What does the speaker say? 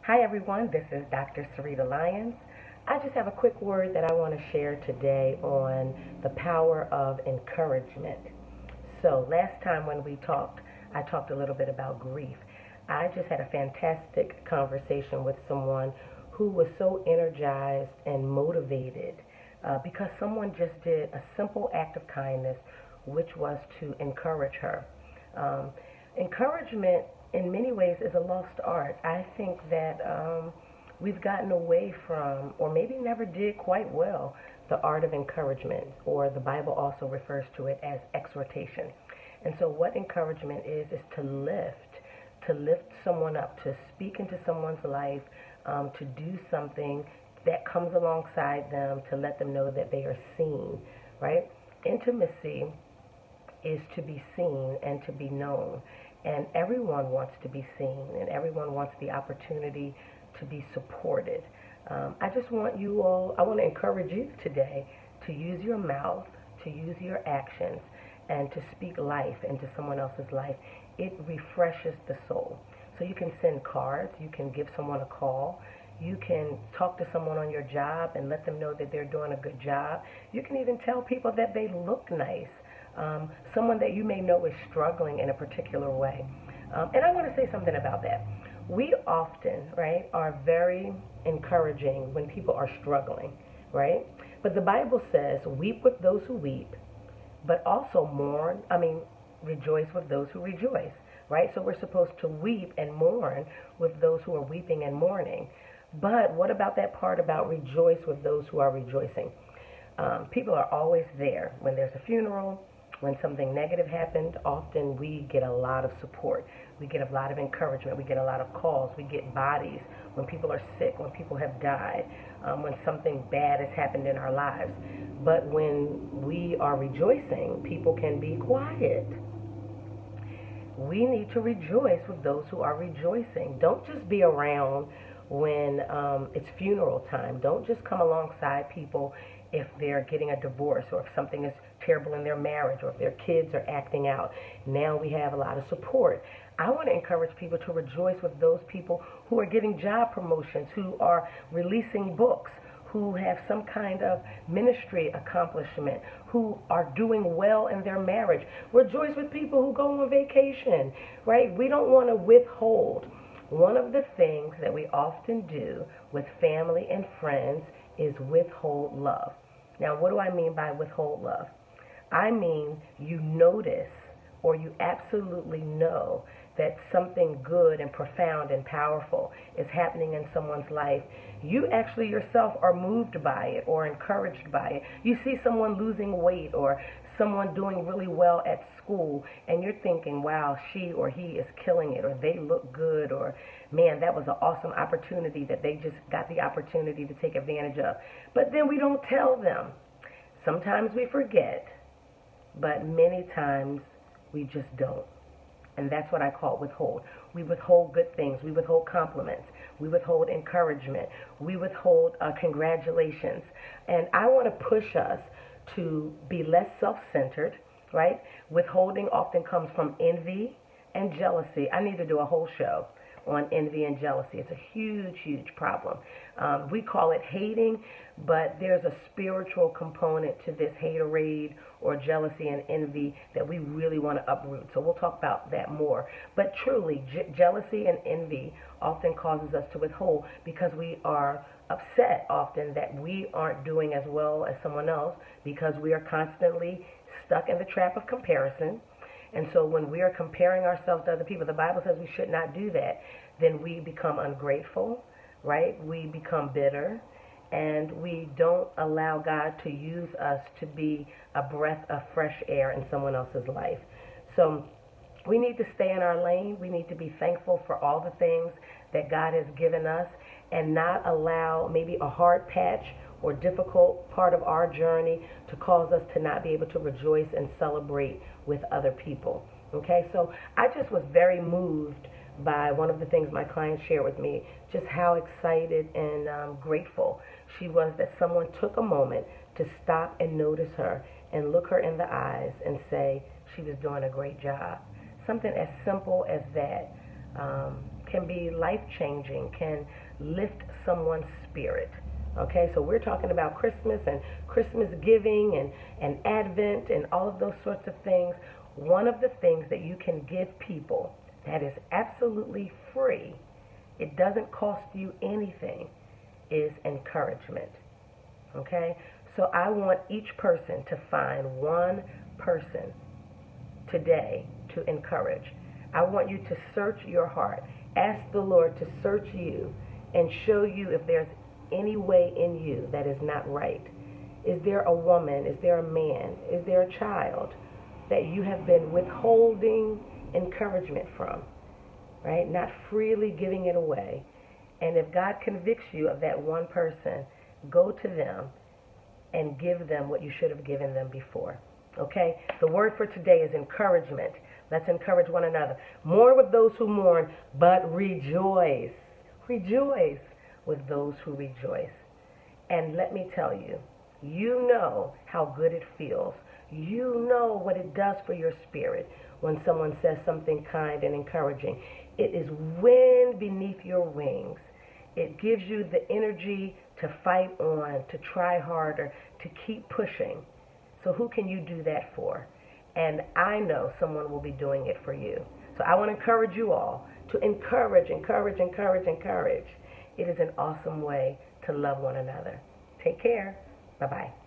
Hi everyone, this is Dr. Sarita Lyons. I just have a quick word that I want to share today on the power of encouragement. So last time when we talked, I talked a little bit about grief. I just had a fantastic conversation with someone who was so energized and motivated because someone just did a simple act of kindness, which was to encourage her. Encouragement in many ways is a lost art. I think that we've gotten away from, or maybe never did quite well, the art of encouragement, or the Bible also refers to it as exhortation. And so what encouragement is to lift someone up, to speak into someone's life, to do something that comes alongside them to let them know that they are seen, right? Intimacy is to be seen and to be known. And everyone wants to be seen, and everyone wants the opportunity to be supported. I just want you all, I want to encourage you today to use your mouth, to use your actions, and to speak life into someone else's life. It refreshes the soul. So you can send cards, you can give someone a call, you can talk to someone on your job and let them know that they're doing a good job. You can even tell people that they look nice. Someone that you may know is struggling in a particular way. And I want to say something about that. We often, right, are very encouraging when people are struggling, right? But the Bible says, weep with those who weep, but also rejoice with those who rejoice, right? So we're supposed to weep and mourn with those who are weeping and mourning. But what about that part about rejoice with those who are rejoicing? People are always there. When there's a funeral, when something negative happened, often we get a lot of support. We get a lot of encouragement. We get a lot of calls. We get bodies when people are sick, when people have died, when something bad has happened in our lives. But when we are rejoicing, people can be quiet. We need to rejoice with those who are rejoicing. Don't just be around when it's funeral time. Don't just come alongside people if they're getting a divorce, or if something is terrible in their marriage, or if their kids are acting out. Now we have a lot of support. I want to encourage people to rejoice with those people who are getting job promotions, who are releasing books, who have some kind of ministry accomplishment, who are doing well in their marriage. Rejoice with people who go on vacation, right? We don't want to withhold. One of the things that we often do with family and friends is withhold love. Now, what do I mean by withhold love? I mean you notice, or you absolutely know, that something good and profound and powerful is happening in someone's life. You actually yourself are moved by it or encouraged by it. You see someone losing weight, or someone doing really well at school, and you're thinking, wow, she or he is killing it, or they look good, or man, that was an awesome opportunity that they just got the opportunity to take advantage of. But then we don't tell them. Sometimes we forget, but many times we just don't. And that's what I call withhold. We withhold good things. We withhold compliments. We withhold encouragement. We withhold congratulations. And I want to push us to be less self-centered, right? Withholding often comes from envy and jealousy. I need to do a whole show on envy and jealousy. It's a huge, huge problem. We call it hating, but there's a spiritual component to this haterade or jealousy and envy that we really want to uproot. So we'll talk about that more. But truly, jealousy and envy often causes us to withhold because we are upset often that we aren't doing as well as someone else, because we are constantly stuck in the trap of comparison. And so when we are comparing ourselves to other people, the Bible says we should not do that. Then we become ungrateful, right? We become bitter, and we don't allow God to use us to be a breath of fresh air in someone else's life. So we need to stay in our lane. We need to be thankful for all the things that God has given us, and not allow maybe a hard patch or difficult part of our journey to cause us to not be able to rejoice and celebrate with other people. Okay, so I just was very moved by one of the things my client shared with me, just how excited and grateful she was that someone took a moment to stop and notice her and look her in the eyes and say she was doing a great job. Something as simple as that can be life-changing, can lift someone's spirit. Okay, so we're talking about Christmas and Christmas giving and Advent and all of those sorts of things. One of the things that you can give people that is absolutely free, it doesn't cost you anything, is encouragement. Okay, so I want each person to find one person today to encourage. I want you to search your heart. Ask the Lord to search you and show you if there's any way in you that is not right. Is there a woman? Is there a man? Is there a child that you have been withholding encouragement from, right? Not freely giving it away. And if God convicts you of that one person, go to them and give them what you should have given them before. Okay? The word for today is encouragement. Let's encourage one another. Mourn with those who mourn, but rejoice. Rejoice with those who rejoice. And let me tell you, you know how good it feels. You know what it does for your spirit when someone says something kind and encouraging. It is wind beneath your wings. It gives you the energy to fight on, to try harder, to keep pushing. So who can you do that for? And I know someone will be doing it for you. So I want to encourage you all to encourage. It is an awesome way to love one another. Take care. Bye-bye.